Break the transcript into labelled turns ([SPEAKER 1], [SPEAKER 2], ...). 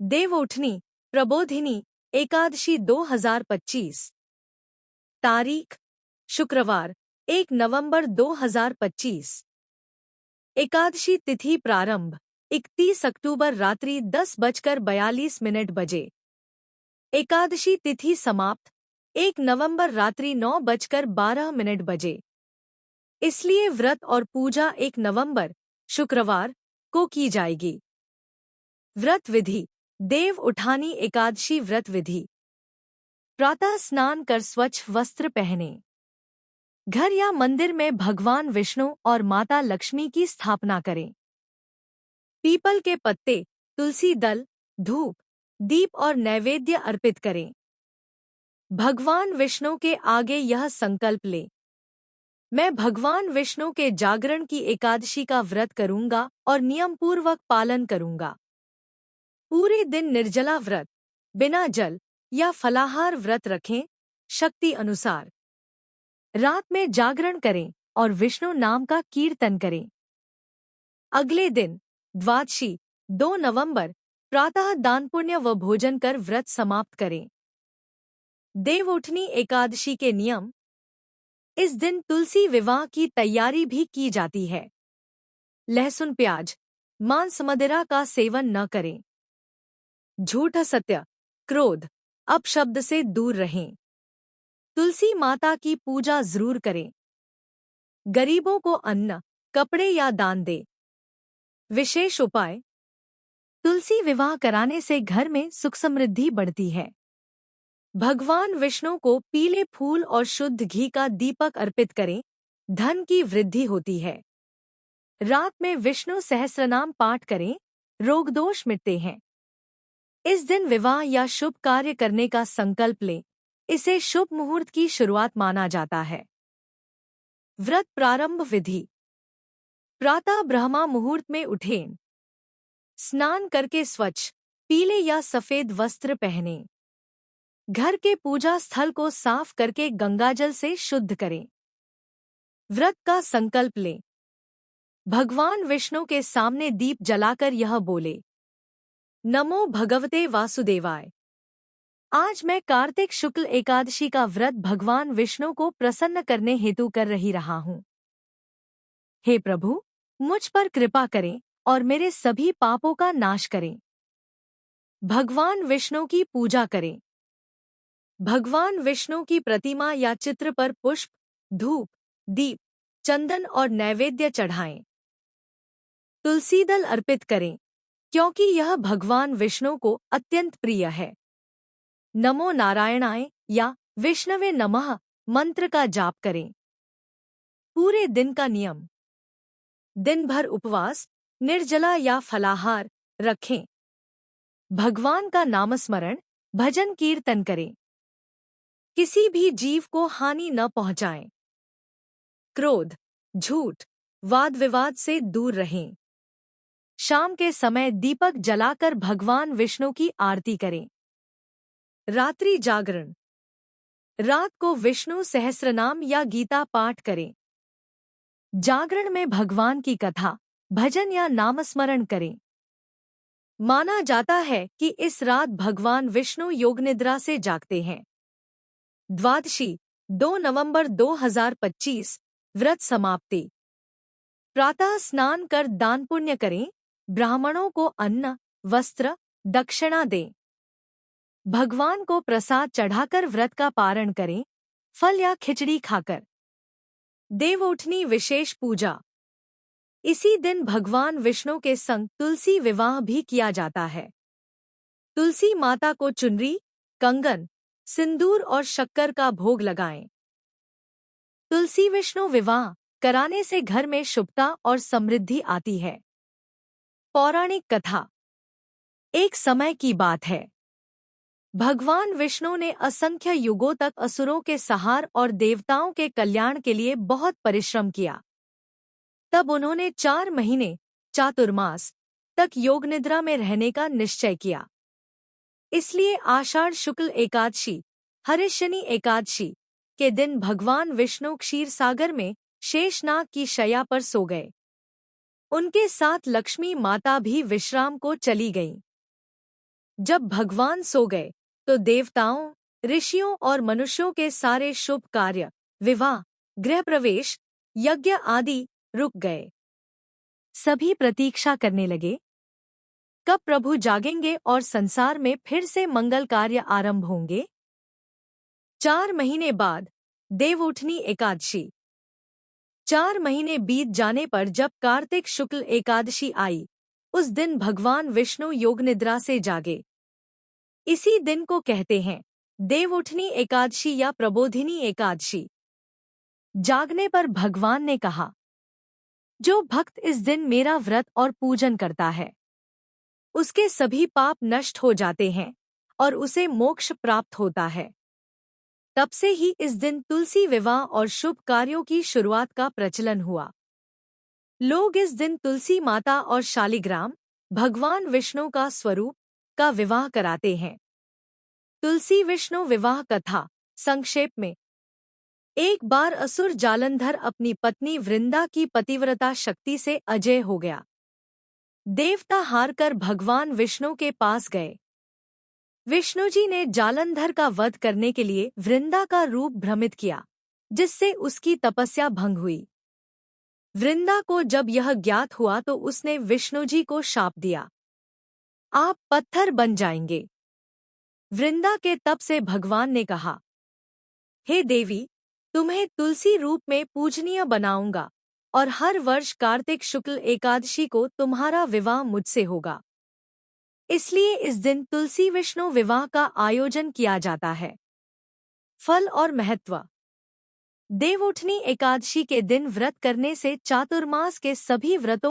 [SPEAKER 1] देवउठनी प्रबोधिनी एकादशी 2025। तारीख शुक्रवार 1 नवंबर 2025। एकादशी तिथि प्रारंभ 31 अक्टूबर रात्रि 10:42 बजे। एकादशी तिथि समाप्त 1 नवंबर रात्रि 9:12 बजे। इसलिए व्रत और पूजा 1 नवंबर शुक्रवार को की जाएगी। व्रत विधि। देव उठानी एकादशी व्रत विधि। प्रातः स्नान कर स्वच्छ वस्त्र पहने। घर या मंदिर में भगवान विष्णु और माता लक्ष्मी की स्थापना करें। पीपल के पत्ते, तुलसी दल, धूप, दीप और नैवेद्य अर्पित करें। भगवान विष्णु के आगे यह संकल्प लें, मैं भगवान विष्णु के जागरण की एकादशी का व्रत करूंगा और नियमपूर्वक पालन करूंगा। पूरे दिन निर्जला व्रत, बिना जल या फलाहार व्रत रखें, शक्ति अनुसार। रात में जागरण करें और विष्णु नाम का कीर्तन करें। अगले दिन द्वादशी 2 नवंबर प्रातः दान पुण्य व भोजन कर व्रत समाप्त करें। देवउठनी एकादशी के नियम। इस दिन तुलसी विवाह की तैयारी भी की जाती है। लहसुन प्याज, मांस मदिरा का सेवन न करें। झूठ असत्य, क्रोध, अपशब्द से दूर रहें। तुलसी माता की पूजा जरूर करें। गरीबों को अन्न, कपड़े या दान दे। विशेष उपाय। तुलसी विवाह कराने से घर में सुख समृद्धि बढ़ती है। भगवान विष्णु को पीले फूल और शुद्ध घी का दीपक अर्पित करें, धन की वृद्धि होती है। रात में विष्णु सहस्रनाम पाठ करें, रोग दोष मिटते हैं। इस दिन विवाह या शुभ कार्य करने का संकल्प लें, इसे शुभ मुहूर्त की शुरुआत माना जाता है। व्रत प्रारंभ विधि। प्रातः ब्रह्मा मुहूर्त में उठें। स्नान करके स्वच्छ पीले या सफेद वस्त्र पहनें। घर के पूजा स्थल को साफ करके गंगाजल से शुद्ध करें। व्रत का संकल्प लें। भगवान विष्णु के सामने दीप जलाकर यह बोले, नमो भगवते वासुदेवाय। आज मैं कार्तिक शुक्ल एकादशी का व्रत भगवान विष्णु को प्रसन्न करने हेतु कर रहा हूँ। हे प्रभु, मुझ पर कृपा करें और मेरे सभी पापों का नाश करें। भगवान विष्णु की पूजा करें। भगवान विष्णु की प्रतिमा या चित्र पर पुष्प, धूप, दीप, चंदन और नैवेद्य चढ़ाएं। तुलसी दल अर्पित करें, क्योंकि यह भगवान विष्णु को अत्यंत प्रिय है। नमो नारायणाय या विष्णवे नमः मंत्र का जाप करें। पूरे दिन का नियम। दिन भर उपवास, निर्जला या फलाहार रखें। भगवान का नामस्मरण, भजन कीर्तन करें। किसी भी जीव को हानि न पहुंचाएं। क्रोध, झूठ, वाद विवाद से दूर रहें। शाम के समय दीपक जलाकर भगवान विष्णु की आरती करें। रात्रि जागरण। रात को विष्णु सहस्रनाम या गीता पाठ करें। जागरण में भगवान की कथा, भजन या नामस्मरण करें। माना जाता है कि इस रात भगवान विष्णु योगनिद्रा से जागते हैं। द्वादशी 2 नवंबर 2025 व्रत समाप्ति। प्रातः स्नान कर दान पुण्य करें, ब्राह्मणों को अन्न, वस्त्र, दक्षिणा दें। भगवान को प्रसाद चढ़ाकर व्रत का पारण करें, फल या खिचड़ी खाकर। देवउठनी विशेष पूजा। इसी दिन भगवान विष्णु के संग तुलसी विवाह भी किया जाता है। तुलसी माता को चुनरी, कंगन, सिंदूर और शक्कर का भोग लगाएं। तुलसी विष्णु विवाह कराने से घर में शुभता और समृद्धि आती है। पौराणिक कथा। एक समय की बात है, भगवान विष्णु ने असंख्य युगों तक असुरों के संहार और देवताओं के कल्याण के लिए बहुत परिश्रम किया। तब उन्होंने 4 महीने चातुर्मास तक योगनिद्रा में रहने का निश्चय किया। इसलिए आषाढ़ शुक्ल एकादशी, हरिशनि एकादशी के दिन भगवान विष्णु क्षीर सागर में शेषनाग की शैया पर सो गए। उनके साथ लक्ष्मी माता भी विश्राम को चली गईं। जब भगवान सो गए तो देवताओं, ऋषियों और मनुष्यों के सारे शुभ कार्य, विवाह, गृह प्रवेश, यज्ञ आदि रुक गए। सभी प्रतीक्षा करने लगे कब प्रभु जागेंगे और संसार में फिर से मंगल कार्य आरंभ होंगे। 4 महीने बाद देवउठनी एकादशी। 4 महीने बीत जाने पर जब कार्तिक शुक्ल एकादशी आई, उस दिन भगवान विष्णु योग निद्रा से जागे। इसी दिन को कहते हैं देवउठनी एकादशी या प्रबोधिनी एकादशी। जागने पर भगवान ने कहा, जो भक्त इस दिन मेरा व्रत और पूजन करता है उसके सभी पाप नष्ट हो जाते हैं और उसे मोक्ष प्राप्त होता है। तब से ही इस दिन तुलसी विवाह और शुभ कार्यों की शुरुआत का प्रचलन हुआ। लोग इस दिन तुलसी माता और शालिग्राम, भगवान विष्णु का स्वरूप, का विवाह कराते हैं। तुलसी विष्णु विवाह कथा संक्षेप में। एक बार असुर जालंधर अपनी पत्नी वृंदा की पतिव्रता शक्ति से अजय हो गया। देवता हारकर भगवान विष्णु के पास गए। विष्णुजी ने जालंधर का वध करने के लिए वृंदा का रूप भ्रमित किया, जिससे उसकी तपस्या भंग हुई। वृंदा को जब यह ज्ञात हुआ तो उसने विष्णुजी को शाप दिया, आप पत्थर बन जाएंगे। वृंदा के तप से भगवान ने कहा, हे देवी, तुम्हें तुलसी रूप में पूजनीय बनाऊंगा और हर वर्ष कार्तिक शुक्ल एकादशी को तुम्हारा विवाह मुझसे होगा। इसलिए इस दिन तुलसी विष्णु विवाह का आयोजन किया जाता है। फल और महत्व। देवउठनी एकादशी के दिन व्रत करने से चातुर्मास के सभी व्रतों